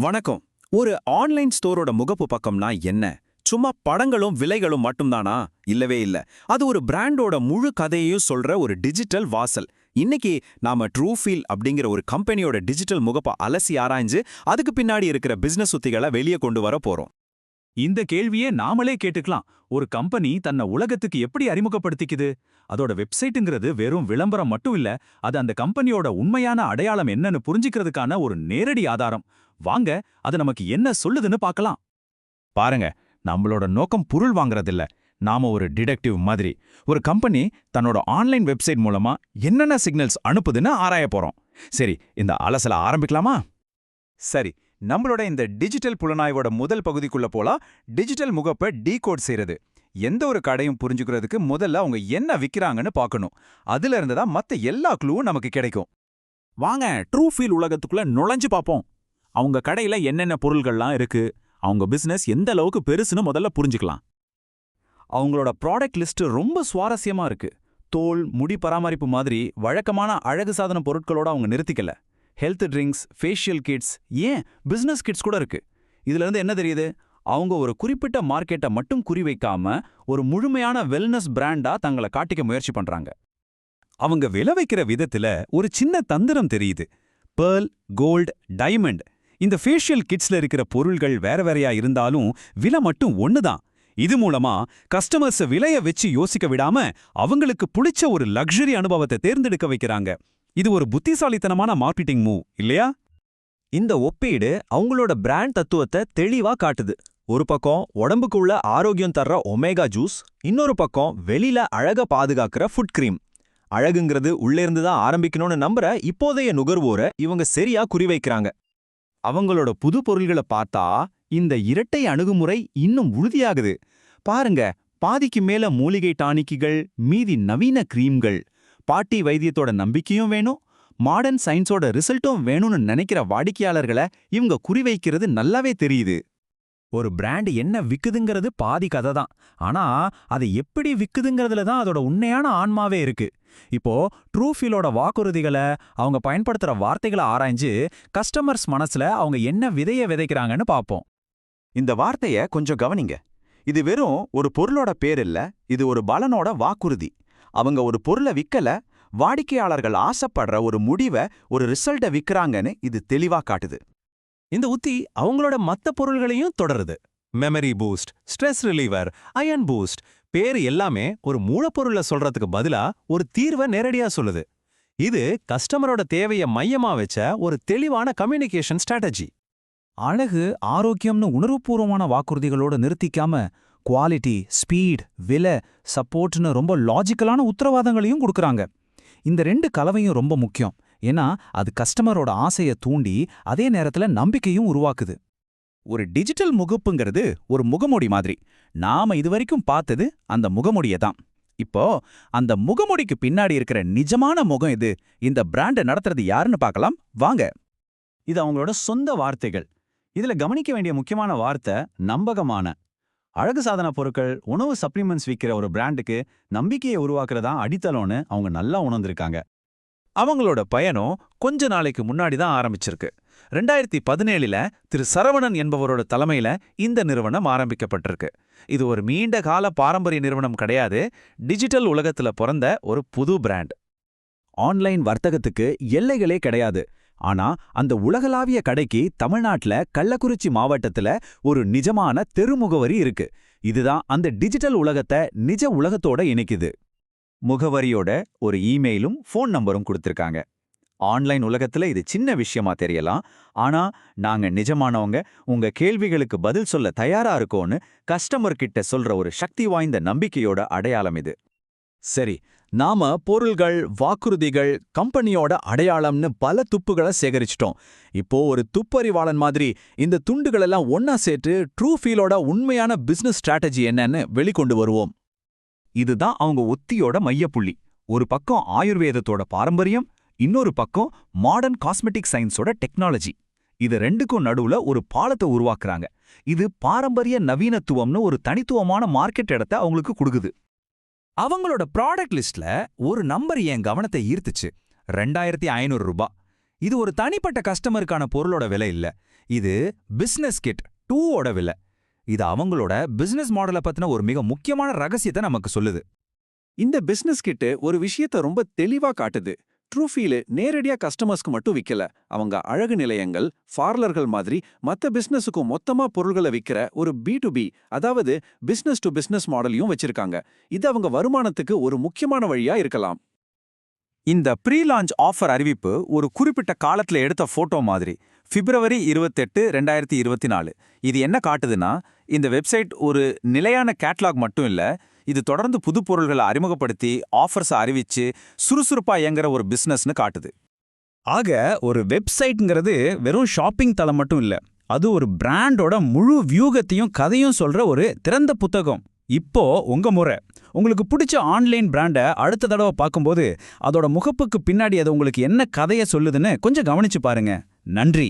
வணக்கம். ஒரு ஆன்லைன் ஸ்டோரோட முகப்பு பக்கம்னா என்ன? சும்மா படங்களும் விலைகளும் மட்டும்தானா? இல்லவே இல்ல. அது ஒரு பிராண்டோட முழு கதையையும் சொல்ற ஒரு டிஜிட்டல் வாசல். இன்னைக்கு நாம ட்ரூஃபீல் அப்படிங்கிற ஒரு கம்பெனியோட டிஜிட்டல் முகப்பை அலசி ஆராய்ஞ்சு அதுக்கு பின்னாடி இருக்கிற பிசினஸ் உத்திகளை வெளியே கொண்டு வர போறோம். இந்த கேள்வியே நாமளே கேட்டுக்கலாம். ஒரு கம்பெனி தன்னை உலகத்துக்கு எப்படி அறிமுகப்படுத்திக்குது? அதோட வெப்சைட்டுங்கிறது வெறும் விளம்பரம் மட்டும் இல்ல, அது அந்த கம்பெனியோட உண்மையான அடையாளம் என்னன்னு புரிஞ்சுக்கிறதுக்கான ஒரு நேரடி ஆதாரம். வாங்க, அது நமக்கு என்ன சொல்லுதுன்னு பார்க்கலாம். பாருங்க, நம்மளோட நோக்கம் பொருள் வாங்குறதில்ல. நாம ஒரு டிடெக்டிவ் மாதிரி. ஒரு கம்பெனி தன்னோட ஆன்லைன் வெப்சைட் மூலமா என்னென்ன சிக்னல்ஸ் அனுப்புதுன்னு ஆராய போறோம். சரி, இந்த அலசல ஆரம்பிக்கலாமா? சரி, நம்மளோட இந்த டிஜிட்டல் புலனாய்வோட முதல் பகுதிக்குள்ள போலாம். டிஜிட்டல் முகப்பை டீகோட் செய்யறது. எந்த ஒரு கடையும் புரிஞ்சுக்கிறதுக்கு முதல்ல அவங்க என்ன விக்கிறாங்கன்னு பார்க்கணும். அதுல இருந்து தான் மத்த எல்லா க்ளூவும் நமக்கு கிடைக்கும். வாங்க, ட்ரூஃபீல் உலகத்துக்குள்ள நுழைஞ்சு பார்ப்போம். அவங்க கடையில என்னென்ன பொருள்கள்லாம் இருக்கு, அவங்க பிசினஸ் எந்த அளவுக்கு பெருசுன்னு முதல்ல புரிஞ்சுக்கலாம். அவங்களோட ப்ராடக்ட் லிஸ்ட் ரொம்ப சுவாரஸ்யமா இருக்கு. தோல், முடி பராமரிப்பு மாதிரி வழக்கமான அழகு சாதன பொருட்களோட அவங்க நிறுத்திக்கல. ஹெல்த் ட்ரிங்க்ஸ், ஃபேஷியல் கிட்ஸ், ஏன் பிசினஸ் கிட்ஸ் கூட இருக்கு. இதுல இருந்து என்ன தெரியுது? அவங்க ஒரு குறிப்பிட்ட மார்க்கெட்டை மட்டும் குறிவைக்காம ஒரு முழுமையான வெல்னஸ் பிராண்டா தங்களை காட்டிக்க முயற்சி பண்றாங்க. அவங்க விலை வைக்கிற விதத்துல ஒரு சின்ன தந்திரம் தெரியுது. பேர்ல், கோல்ட், டைமண்ட், இந்த ஃபேஷியல் கிட்ஸ்ல இருக்கிற பொருள்கள் வேற வேறையா இருந்தாலும் விலை மட்டும் ஒண்ணுதான். இது மூலமா கஸ்டமர்ஸ் விலைய வச்சு யோசிக்க விடாம அவங்களுக்கு புடிச்ச ஒரு லக்ஸரி அனுபவத்தை தேர்ந்தெடுக்க வைக்கிறாங்க. இது ஒரு புத்திசாலித்தனமான மார்க்கெட்டிங் மூவ் இல்லையா? இந்த ஒப்பீடு அவங்களோட பிராண்ட் தத்துவத்தை தெளிவா காட்டுது. ஒரு பக்கம் உடம்புக்குள்ள ஆரோக்கியம் தர்ற ஒமேகா ஜூஸ், இன்னொரு பக்கம் வெளியில அழக பாதுகாக்கிற ஃபுட் கிரீம். அழகுங்கிறது உள்ளேருந்து தான் ஆரம்பிக்கணும்னு நம்புற இப்போதைய நுகர்வோரை இவங்க சரியா குறிவைக்கிறாங்க. அவங்களோட புது பொருள்களை பார்த்தா இந்த இரட்டை அணுகுமுறை இன்னும் உறுதியாகுது. பாருங்க, பாதிக்கு மேல மூலிகை டானிக்குகள், மீதி நவீன கிரீம்கள். பாட்டி வைத்தியத்தோட நம்பிக்கையும் வேணும், மாடர்ன் சயின்ஸோட ரிசல்ட்டும் வேணும்னு நினைக்கிற வாடிக்கையாளர்களை இவங்க குறிவைக்கிறது நல்லாவே தெரியுது. ஒரு பிராண்ட் என்ன விக்குதுங்கிறது பாதி கதை தான். ஆனா அதை எப்படி விக்குதுங்கிறதுல தான் அதோட உண்மையான ஆன்மாவே இருக்கு. இப்போ ட்ரூஃபீலோட வாக்குறுதிகளை, அவங்க பயன்படுத்துற வார்த்தைகளை ஆராய்ஞ்சு கஸ்டமர்ஸ் மனசுல அவங்க என்ன விதைய விதைக்கிறாங்கன்னு பார்ப்போம். இந்த வார்த்தைய கொஞ்சம் கவனிங்க. இது வெறும் ஒரு பொருளோட பேர் இல்ல, இது ஒரு பலனோட வாக்குறுதி. அவங்க ஒரு பொருளை விக்கல, வாடிக்கையாளர்கள் ஆசைப்படுற ஒரு முடிவை, ஒரு ரிசல்ட்டை விக்கிறாங்கன்னு இது தெளிவா காட்டுது. இந்த உத்தி அவங்களோட மத்த பொருள்களையும் தொடருது. Memory boost, stress reliever, iron boost, பேரு எல்லாமே ஒரு மூலப்பொருளை சொல்றதுக்கு பதிலா ஒரு தீர்வை நேரடியா சொல்லுது. இது கஸ்டமரோட தேவைய மையமா வச்ச ஒரு தெளிவான கம்யூனிகேஷன் ஸ்ட்ராட்டஜி. அழகு, ஆரோக்கியம்னு உணர்வுபூர்வமான வாக்குறுதிகளோட நிறுத்திக்காம குவாலிட்டி, ஸ்பீட், விலை, சப்போர்ட்னு ரொம்ப லாஜிக்கலான உத்தரவாதங்களையும் கொடுக்கறாங்க. இந்த ரெண்டு கலவையும் ரொம்ப முக்கியம். ஏன்னா அது கஸ்டமரோட ஆசையை தூண்டி அதே நேரத்துல நம்பிக்கையும் உருவாக்குது. ஒரு டிஜிட்டல் முகப்புங்கிறது ஒரு முகமூடி மாதிரி. நாம இதுவரைக்கும் பார்த்தது அந்த முகமூடியை தான். இப்போ அந்த முகமூடிக்கு பின்னாடி இருக்கிற நிஜமான முகம் இது. இந்த பிராண்டை நடத்துறது யாருன்னு பார்க்கலாம் வாங்க. இது அவங்களோட சொந்த வார்த்தைகள். இதுல கவனிக்க வேண்டிய முக்கியமான வார்த்தை நம்பகமான. அழகு சாதன பொருட்கள், உணவு சப்ளிமெண்ட்ஸ் விற்கிற ஒரு பிராண்டுக்கு நம்பிக்கையை உருவாக்குறதா அடித்தளம்னு அவங்க நல்லா உணர்ந்திருக்காங்க. அவங்களோட பயணம் கொஞ்ச நாளைக்கு முன்னாடி தான் ஆரம்பிச்சிருக்கு. 2017 திரு சரவணன் என்பவரோட தலைமையில இந்த நிறுவனம் ஆரம்பிக்கப்பட்டிருக்கு. இது ஒரு நீண்ட கால பாரம்பரிய நிறுவனம் கிடையாது. டிஜிட்டல் உலகத்துல பிறந்த ஒரு புது பிராண்ட். ஆன்லைன் வர்த்தகத்துக்கு எல்லைகளே கிடையாது. ஆனா அந்த உலகளாவிய கடைக்கு தமிழ்நாட்டுல கள்ளக்குறிச்சி மாவட்டத்துல ஒரு நிஜமான தெருமுகவரி இருக்கு. இதுதான் அந்த டிஜிட்டல் உலகத்தை நிஜ உலகத்தோட இணைக்குது. முகவரியோட ஒரு இமெயிலும் ஃபோன் நம்பரும் கொடுத்திருக்காங்க. ஆன்லைன் உலகத்துல இது சின்ன விஷயமா தெரியலாம், ஆனா நாங்க நிஜமானவங்க, உங்க கேள்விகளுக்கு பதில் சொல்ல தயாரா இருக்கோன்னு கஸ்டமர் கிட்ட சொல்ற ஒரு சக்தி வாய்ந்த நம்பிக்கையோட அடையாளம் இது. சரி, நாம பொருள்கள், வாக்குறுதிகள், கம்பெனியோட அடையாளம்னு பல துப்புகளை சேகரிச்சிட்டோம். இப்போ ஒரு துப்பறிவாளன் மாதிரி இந்த துண்டுகளெல்லாம் ஒன்னா சேர்த்து ட்ரூஃபீலோட உண்மையான பிசினஸ் ஸ்ட்ராட்டஜி என்னன்னு வெளிக்கொண்டு வருவோம். இதுதான் அவங்க உத்தியோட மையப்புள்ளி. ஒரு பக்கம் ஆயுர்வேதத்தோட பாரம்பரியம், இன்னொரு பக்கம் மாடர்ன் காஸ்மெட்டிக் சயின்ஸோட டெக்னாலஜி. இது ரெண்டுக்கும் நடுவுல ஒரு பாலத்தை உருவாக்குறாங்க. இது பாரம்பரிய நவீனத்துவம்னு ஒரு தனித்துவமான மார்க்கெட் இடத்தை அவங்களுக்கு கொடுக்குது. அவங்களோட ப்ராடக்ட் லிஸ்ட்ல ஒரு நம்பர் என் கவனத்தை ஈர்த்துச்சு. 2500 ரூபாய். இது ஒரு தனிப்பட்ட கஸ்டமருக்கான பொருளோட விலை இல்ல. இது பிசினஸ் கிட் 2ஓட விலை. இது அவங்களோட பிசினஸ் மாடலை பத்தின ஒரு மிக முக்கியமான ரகசியத்தை நமக்கு சொல்லுது. இந்த பிசினஸ் கிட்டு ஒரு விஷயத்த ரொம்ப தெளிவா காட்டுது. ட்ரூஃபீல் நேரடியா கஸ்டமர்ஸ்க்கு மட்டும் விக்கல. அவங்க அழகு நிலையங்கள், பார்லர்கள் மாதிரி மத்த பிசினஸுக்கும் மொத்தமா பொருள்களை விக்கிற ஒரு B2B, அதாவது பிசினஸ் டு பிசினஸ் மாடலையும் வச்சிருக்காங்க. இது அவங்க வருமானத்துக்கு ஒரு முக்கியமான வழியா இருக்கலாம். இந்த ப்ரீ லான்ச் ஆஃபர் அறிவிப்பு ஒரு குறிப்பிட்ட காலத்துல எடுத்த போட்டோ மாதிரி. February 28, 2024. இது என்ன காட்டுதுன்னா, இந்த வெப்சைட் ஒரு நிலையான கேட்லாக் மட்டும் இல்ல, இது தொடர்ந்து புது பொருள்களை அறிமுகப்படுத்தி ஆஃபர்ஸை அறிவிச்சு சுறுசுறுப்பா இயங்குற ஒரு பிசினஸ்னு காட்டுது. ஆக ஒரு வெப்சைட்ங்கிறது வெறும் ஷாப்பிங் தளம் மட்டும் இல்ல, அது ஒரு பிராண்டோட முழு வியூகத்தையும் கதையும் சொல்ற ஒரு திறந்த புத்தகம். இப்போ உங்க முறை. உங்களுக்கு பிடிச்ச ஆன்லைன் பிராண்டை அடுத்த தடவை பார்க்கும்போது அதோட முகப்புக்கு பின்னாடி அது உங்களுக்கு என்ன கதையை சொல்லுதுன்னு கொஞ்சம் கவனிச்சு பாருங்க. நன்றி.